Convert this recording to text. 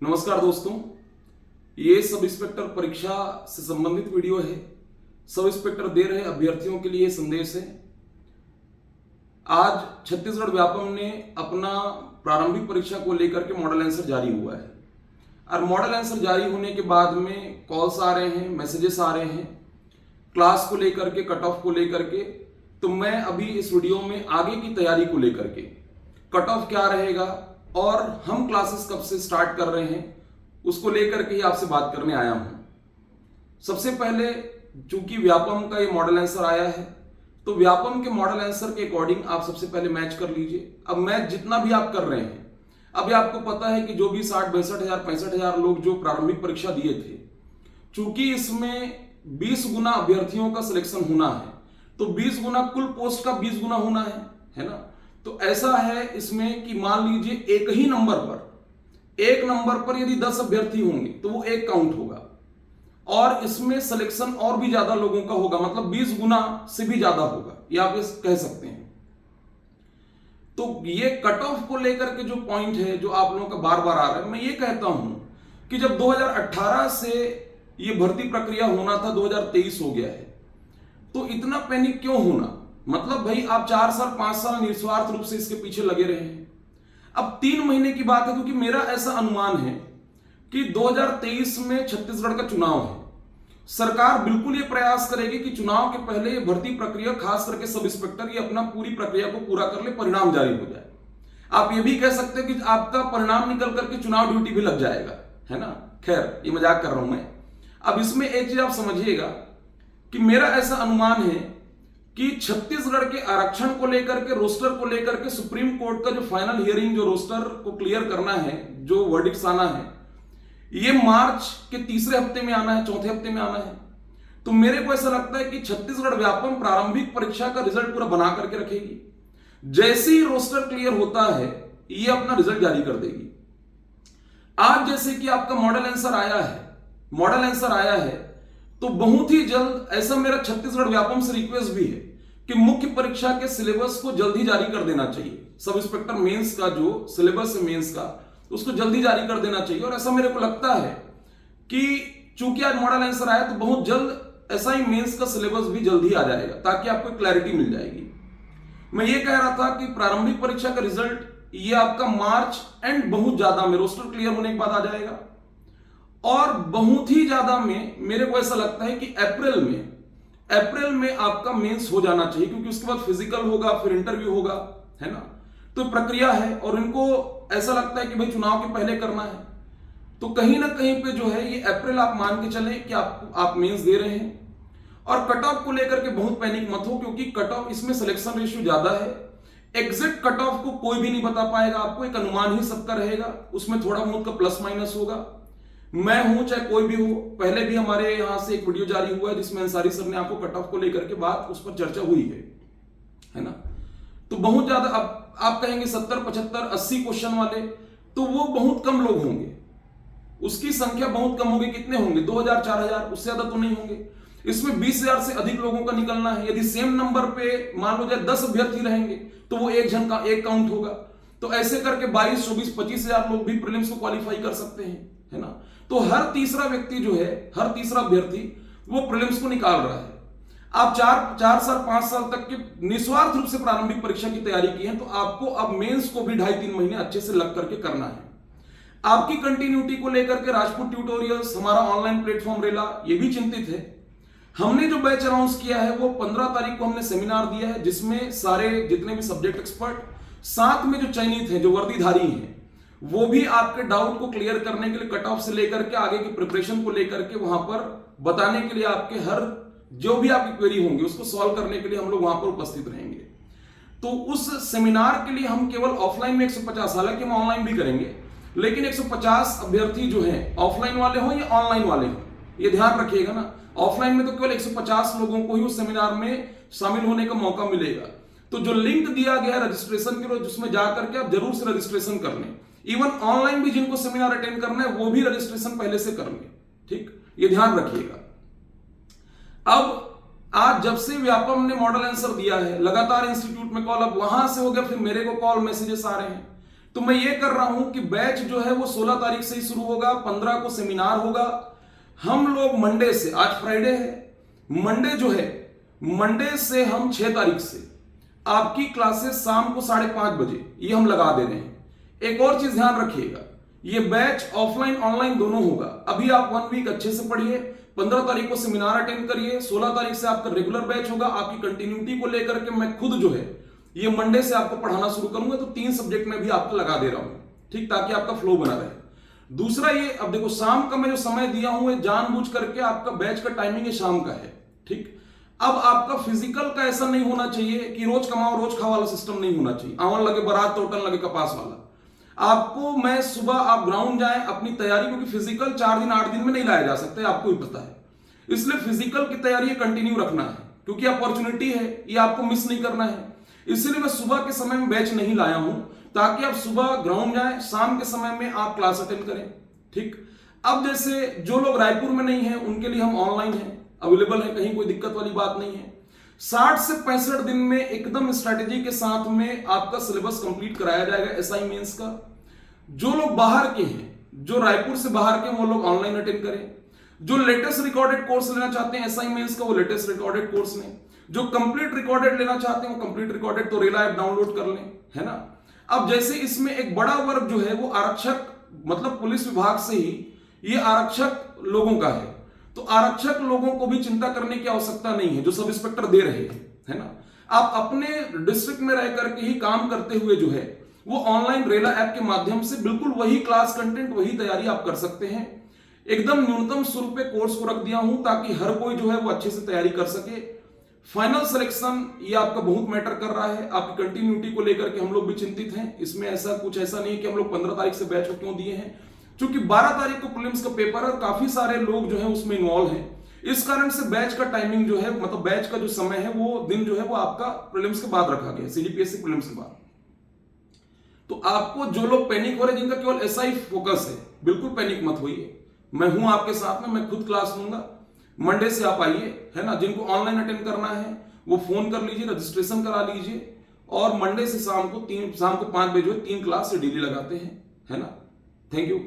नमस्कार दोस्तों, ये सब इंस्पेक्टर परीक्षा से संबंधित वीडियो है। सब इंस्पेक्टर दे रहे अभ्यर्थियों के लिए संदेश है। आज छत्तीसगढ़ व्यापम ने अपना प्रारंभिक परीक्षा को लेकर के मॉडल आंसर जारी हुआ है और मॉडल आंसर जारी होने के बाद में कॉल्स आ रहे हैं, मैसेजेस आ रहे हैं क्लास को लेकर के, कट ऑफ को लेकर के। तो मैं अभी इस वीडियो में आगे की तैयारी को लेकर के, कट ऑफ क्या रहेगा और हम क्लासेस कब से स्टार्ट कर रहे हैं उसको लेकर के ही आपसे बात करने आया हूं। सबसे पहले चूंकि व्यापम का ये मॉडल आंसर आया है तो व्यापम के मॉडल आंसर के अकॉर्डिंग आप सबसे पहले मैच कर लीजिए। अब मैच जितना भी आप कर रहे हैं, अभी आपको पता है कि जो भी 60-62,000 65,000 लोग जो प्रारंभिक परीक्षा दिए थे, चूंकि इसमें 20 गुना अभ्यर्थियों का सिलेक्शन होना है तो 20 गुना कुल पोस्ट का 20 गुना होना है ना। तो ऐसा है इसमें कि मान लीजिए एक नंबर पर यदि 10 अभ्यर्थी होंगे तो वो एक काउंट होगा और इसमें सिलेक्शन और भी ज्यादा लोगों का होगा, मतलब 20 गुना से भी ज्यादा होगा, ये आप कह सकते हैं। तो ये कट ऑफ को लेकर के जो पॉइंट है जो आप लोगों का बार बार आ रहा है, मैं ये कहता हूं कि जब 2018 से ये भर्ती प्रक्रिया होना था, 2023 हो गया है, तो इतना पैनिक क्यों होना? मतलब भाई आप 4 साल 5 साल निस्वार्थ रूप से इसके पीछे लगे रहे हैं। अब 3 महीने की बात है, क्योंकि मेरा ऐसा अनुमान है कि 2023 में छत्तीसगढ़ का चुनाव है। सरकार बिल्कुल ये प्रयास करेगी कि चुनाव के पहले ये भर्ती प्रक्रिया, खास करके सब इंस्पेक्टर, ये अपना पूरी प्रक्रिया को पूरा कर ले, परिणाम जारी हो जाए। आप ये भी कह सकते हैं कि आपका परिणाम निकल करके चुनाव ड्यूटी भी लग जाएगा, है ना। खैर, ये मजाक कर रहा हूं मैं। अब इसमें एक चीज आप समझिएगा कि मेरा ऐसा अनुमान है कि छत्तीसगढ़ के आरक्षण को लेकर के, रोस्टर को लेकर के सुप्रीम कोर्ट का जो फाइनल हियरिंग, जो रोस्टर को क्लियर करना है, जो वर्डिक्ट्स आना है, ये मार्च के तीसरे हफ्ते में आना है, चौथे हफ्ते में आना है। तो मेरे को ऐसा लगता है कि छत्तीसगढ़ व्यापम प्रारंभिक परीक्षा का रिजल्ट पूरा बना करके रखेगी। जैसे ही रोस्टर क्लियर होता है ये अपना रिजल्ट जारी कर देगी। आज जैसे कि आपका मॉडल आंसर आया है तो बहुत ही जल्द, ऐसा मेरा छत्तीसगढ़ व्यापम से रिक्वेस्ट भी है कि मुख्य परीक्षा के सिलेबस को जल्दी जारी कर देना चाहिए। सब इंस्पेक्टर मेंस का जो सिलेबस है मेंस का, उसको जल्दी जारी कर देना चाहिए। और ऐसा मेरे को लगता है कि चूंकि आज मॉडल आंसर आया तो बहुत जल्द ऐसा ही मेंस का सिलेबस भी जल्दी आ जाएगा, ताकि आपको क्लैरिटी मिल जाएगी। मैं ये कह रहा था कि प्रारंभिक परीक्षा का रिजल्ट ये आपका मार्च एंड बहुत ज्यादा में, रोस्टर क्लियर होने के बाद आ जाएगा। और बहुत ही ज्यादा में मेरे को ऐसा लगता है कि अप्रैल में आपका मेंस हो जाना चाहिए, क्योंकि उसके बाद फिजिकल होगा, फिर इंटरव्यू होगा, है ना। तो प्रक्रिया है और इनको ऐसा लगता है कि भाई चुनाव के पहले करना है। तो कहीं ना कहीं पे जो है ये अप्रैल आप मान के चलें कि आप मेंस दे रहे हैं। और कट ऑफ को लेकर के बहुत पैनिक मत हो, क्योंकि कट ऑफ इसमें सिलेक्शन रेशियो ज्यादा है। एग्जैक्ट कट ऑफ को कोई भी नहीं बता पाएगा आपको, एक अनुमान ही सबका रहेगा, उसमें थोड़ा बहुत का प्लस माइनस होगा। मैं हूं चाहे कोई भी हो, पहले भी हमारे यहां से एक वीडियो जारी हुआ है जिसमें अंसारी सर ने आपको कट ऑफ को लेकर के बात, उस पर चर्चा हुई है ना। तो बहुत ज्यादा, अब आप कहेंगे 70 75 80 क्वेश्चन वाले, तो वो बहुत कम लोग होंगे, उसकी संख्या बहुत कम होगी। कितने होंगे? 2000 4000, उससे ज्यादा तो नहीं होंगे। इसमें 20,000 से अधिक लोगों का निकलना है। यदि सेम नंबर पे मान लो जाए 10 अभ्यर्थी रहेंगे तो वो एक जन का एक काउंट होगा। तो ऐसे करके 22 24 25,000 लोग भी प्रीलिम्स को क्वालिफाई कर सकते हैं, है ना। तो हर तीसरा व्यक्ति जो है, हर तीसरा अभ्यर्थी वो प्रीलिम्स को निकाल रहा है। आप 4 साल 5 साल तक के निस्वार्थ रूप से प्रारंभिक परीक्षा की तैयारी की है, तो आपको अब मेंस को भी 2.5-3 महीने अच्छे से लग करके करना है। आपकी कंटिन्यूटी को लेकर के राजपूत ट्यूटोरियल्स, हमारा ऑनलाइन प्लेटफॉर्म रेला, ये भी चिंतित है। हमने जो बैच अनाउंस किया है वो 15 तारीख को हमने सेमिनार दिया है, जिसमें सारे जितने भी सब्जेक्ट एक्सपर्ट, साथ में जो चयनित हैं, जो वर्दीधारी हैं, वो भी आपके डाउट को क्लियर करने के लिए, कट ऑफ से लेकर के आगे की प्रिपरेशन को लेकर के वहां पर बताने के लिए, आपके हर जो भी आपकी क्वेरी होंगी उसको सॉल्व करने के लिए हम लोग वहां पर उपस्थित रहेंगे। तो उस सेमिनार के लिए हम केवल ऑफलाइन में 150, हालांकि हम ऑनलाइन भी करेंगे, लेकिन 150 अभ्यर्थी जो हैं, ऑफलाइन वाले हो या ऑनलाइन वाले हो, ये ध्यान रखिएगा ना। ऑफलाइन में तो केवल 150 लोगों को ही उस सेमिनार में शामिल होने का मौका मिलेगा। तो जो लिंक दिया गया रजिस्ट्रेशन के लिए, जिसमें जाकर के आप जरूर से रजिस्ट्रेशन कर लें। इवन ऑनलाइन भी जिनको सेमिनार अटेंड करना है वो भी रजिस्ट्रेशन पहले से कर लें, ठीक, ये ध्यान रखिएगा। अब आज जब से व्यापम ने मॉडल आंसर दिया है, लगातार इंस्टीट्यूट में कॉल, अब वहां से हो गया, फिर मेरे को कॉल मैसेजेस आ रहे हैं। तो मैं ये कर रहा हूं कि बैच जो है वो 16 तारीख से ही शुरू होगा, 15 को सेमिनार होगा। हम लोग मंडे से, आज फ्राइडे है, मंडे जो है, मंडे से हम 6 तारीख से आपकी क्लासेस शाम को 5:30 बजे ये हम लगा दे रहे हैं। एक और चीज ध्यान रखिएगा, ये बैच ऑफलाइन ऑनलाइन दोनों होगा। अभी आप 1 वीक अच्छे से पढ़िए, 15 तारीख को सेमिनार अटेंड करिए, 16 तारीख से आपका रेगुलर बैच होगा। आपकी कंटिन्यूटी को लेकर के मैं खुद जो है ये मंडे से आपको पढ़ाना शुरू करूंगा, तो 3 सब्जेक्ट में भी आपको लगा दे रहा हूं, ठीक, ताकि आपका फ्लो बना रहे। दूसरा ये, अब देखो शाम का मैं जो समय दिया हूं ये जानबूझ करके आपका बैच का टाइमिंग शाम का है, ठीक। अब आपका फिजिकल का ऐसा नहीं होना चाहिए कि रोज कमाओ रोज खाओ वाला सिस्टम नहीं होना चाहिए, आवन लगे बारात तोटन लगे कपास वाला। आपको मैं सुबह आप ग्राउंड जाएं अपनी तैयारी, क्योंकि फिजिकल 4 दिन 8 दिन में नहीं लाया जा सकता है, आपको भी पता है। इसलिए फिजिकल की तैयारी कंटिन्यू रखना है, क्योंकि अपॉर्चुनिटी है, ये आपको मिस नहीं करना है। इसलिए मैं सुबह के समय में बैच नहीं लाया हूं, ताकि आप सुबह ग्राउंड जाएं, शाम के समय में आप क्लास अटेंड करें, ठीक। अब जैसे जो लोग रायपुर में नहीं है उनके लिए हम ऑनलाइन है, अवेलेबल है, कहीं कोई दिक्कत वाली बात नहीं है। 60 से 65 दिन में एकदम स्ट्रैटेजी के साथ में आपका सिलेबस कंप्लीट कराया जाएगा एसआई मेंस का। जो लोग बाहर के हैं, जो रायपुर से बाहर के, वो लोग ऑनलाइन अटेंड करें। जो लेटेस्ट रिकॉर्डेड कोर्स लेना चाहते हैं एसआई मेंस का, वो लेटेस्ट रिकॉर्डेड कोर्स लें। जो कंप्लीट रिकॉर्डेड लेना चाहते हैं वो कंप्लीट रिकॉर्डेड तो रेला ऐप डाउनलोड कर लें, है ना। अब जैसे इसमें एक बड़ा वर्ग जो है वो आरक्षक, मतलब पुलिस विभाग से ही ये आरक्षक लोगों का है, तो आरक्षक लोगों को भी चिंता करने की आवश्यकता नहीं है, जो सब इंस्पेक्टर दे रहे हैं, है ना। आप अपने डिस्ट्रिक्ट में रह करके ही काम करते हुए जो है वो ऑनलाइन रेला ऐप के माध्यम से बिल्कुल वही क्लास कंटेंट, वही तैयारी आप कर सकते हैं। एकदम न्यूनतम शुल्क पे कोर्स को रख दिया हूं, ताकि हर कोई जो है वो अच्छे से तैयारी कर सके। फाइनल सिलेक्शन ये आपका बहुत मैटर कर रहा है, आपकी कंटिन्यूटी को लेकर के हम लोग भी चिंतित हैं। इसमें ऐसा नहीं कि हम लोग 15 तारीख से बैच को क्यों दिए हैं, क्योंकि 12 तारीख को प्रीलिम्स का पेपर है और काफी सारे लोग जो है उसमें इन्वॉल्व हैं। इस कारण से बैच का टाइमिंग जो है, मतलब बैच का जो समय है, वो दिन जो है वो आपका प्रीलिम्स के बाद रखा गया, सीजीपीएससी प्रीलिम्स के बाद। तो आपको जो लोग पैनिक हो रहे हैं, जिनका केवल एसआई फोकस है, बिल्कुल पैनिक मत होइए, मैं हूं आपके साथ में, मैं खुद क्लास लूंगा। मंडे से आप आइए, है ना। जिनको ऑनलाइन अटेंड करना है वो फोन कर लीजिए, रजिस्ट्रेशन करा लीजिए, और मंडे से शाम को 5 बजे 3 क्लास से डेली लगाते हैं, है ना। Thank you.